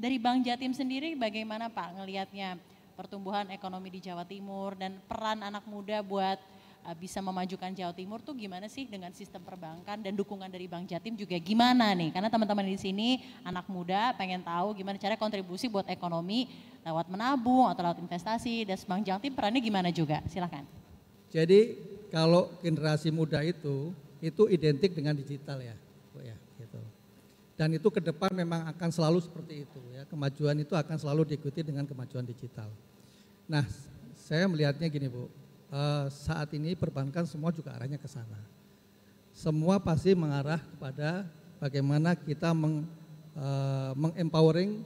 Dari Bank Jatim sendiri bagaimana Pak ngelihatnya pertumbuhan ekonomi di Jawa Timur dan peran anak muda buat bisa memajukan Jawa Timur tuh gimana sih dengan sistem perbankan dan dukungan dari Bank Jatim juga gimana nih? Karena teman-teman di sini anak muda pengen tahu gimana cara kontribusi buat ekonomi lewat menabung atau lewat investasi dan Bank Jatim perannya gimana juga? Silakan. Jadi kalau generasi muda itu identik dengan digital ya, Bu ya, gitu. Dan itu ke depan memang akan selalu seperti itu ya, kemajuan itu akan selalu diikuti dengan kemajuan digital. Nah, saya melihatnya gini Bu, saat ini perbankan semua juga arahnya ke sana. Semua pasti mengarah kepada bagaimana kita mengempowering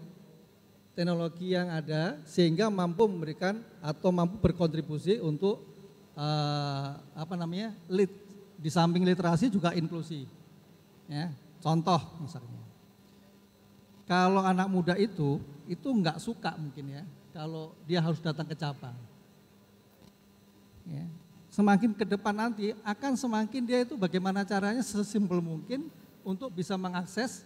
teknologi yang ada sehingga mampu memberikan atau mampu berkontribusi untuk di samping literasi juga inklusi. Ya, contoh misalnya. Kalau anak muda itu nggak suka mungkin ya, kalau dia harus datang ke cabang. Ya. Semakin ke depan nanti akan semakin dia itu bagaimana caranya sesimpel mungkin untuk bisa mengakses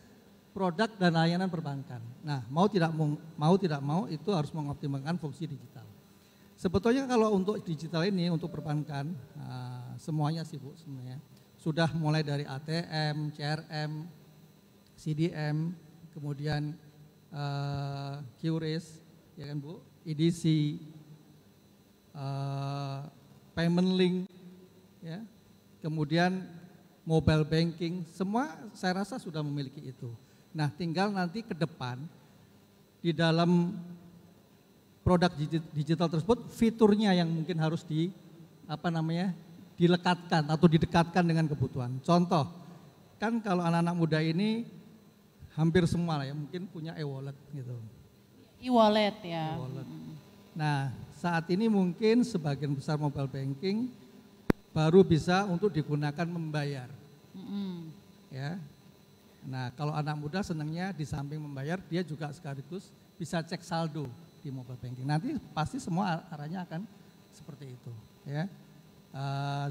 produk dan layanan perbankan. Nah, mau tidak mau itu harus mengoptimalkan fungsi digital. Sebetulnya kalau untuk digital ini untuk perbankan semuanya sih Bu sebenarnya sudah mulai dari ATM, CRM, CDM, kemudian QRIS, ya kan Bu, EDC, payment link, ya, kemudian mobile banking, semua saya rasa sudah memiliki itu. Nah, tinggal nanti ke depan di dalam produk digital tersebut fiturnya yang mungkin harus dilekatkan atau didekatkan dengan kebutuhan. Contoh, kan kalau anak-anak muda ini hampir semua lah ya mungkin punya e-wallet gitu. E-wallet ya. E-wallet. Nah, saat ini mungkin sebagian besar mobile banking baru bisa untuk digunakan membayar. Ya. Nah, kalau anak muda senangnya di samping membayar dia juga sekaligus bisa cek saldo di mobile banking. Nanti pasti semua arahnya akan seperti itu. Ya.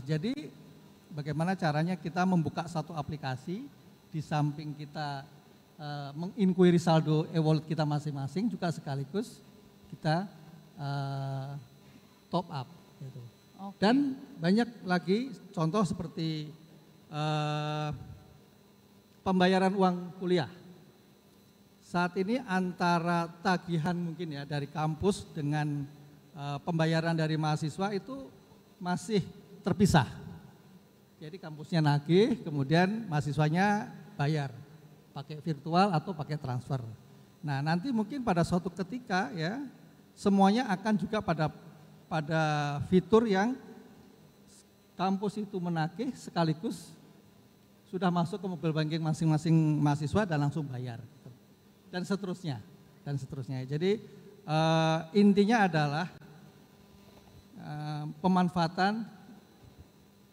Jadi bagaimana caranya kita membuka satu aplikasi di samping kita menginquiry saldo e-wallet kita masing-masing juga sekaligus kita top up. Gitu. Okay. Dan banyak lagi contoh seperti pembayaran uang kuliah. Saat ini antara tagihan mungkin ya dari kampus dengan pembayaran dari mahasiswa itu masih terpisah. Jadi kampusnya nagih, kemudian mahasiswanya bayar pakai virtual atau pakai transfer. Nah, nanti mungkin pada suatu ketika ya semuanya akan juga pada fitur yang kampus itu menagih sekaligus sudah masuk ke mobile banking masing-masing mahasiswa dan langsung bayar dan seterusnya. Jadi intinya adalah pemanfaatan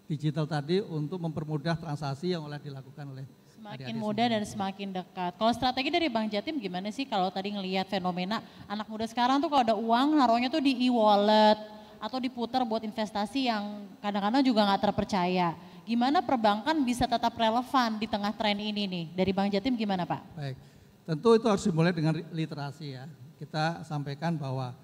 digital tadi untuk mempermudah transaksi yang dilakukan oleh semakin mudah dan semakin dekat. Kalau strategi dari Bank Jatim gimana sih kalau tadi ngelihat fenomena anak muda sekarang tuh kalau ada uang naruhnya tuh di e-wallet atau diputar buat investasi yang kadang-kadang juga nggak terpercaya. Gimana perbankan bisa tetap relevan di tengah tren ini nih? Dari Bank Jatim gimana Pak? Baik, tentu itu harus dimulai dengan literasi ya. Kita sampaikan bahwa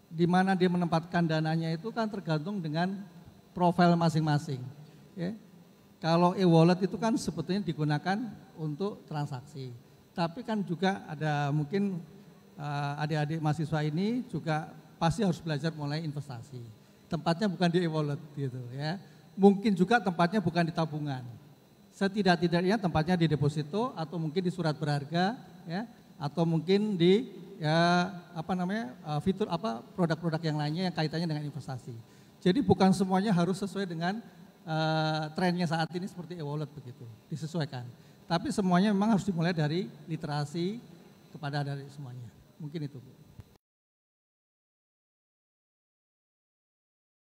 di mana dia menempatkan dananya itu kan tergantung dengan profil masing-masing. Ya. Kalau e-wallet itu kan sebetulnya digunakan untuk transaksi. Tapi kan juga ada mungkin adik-adik mahasiswa ini juga pasti harus belajar mulai investasi. Tempatnya bukan di e-wallet gitu ya. Mungkin juga tempatnya bukan di tabungan. Setidak-tidaknya tempatnya di deposito atau mungkin di surat berharga ya atau mungkin di fitur produk-produk yang lainnya yang kaitannya dengan investasi. Jadi bukan semuanya harus sesuai dengan trennya saat ini seperti e-wallet begitu, disesuaikan. Tapi semuanya memang harus dimulai dari literasi kepada dari semuanya. Mungkin itu Bu.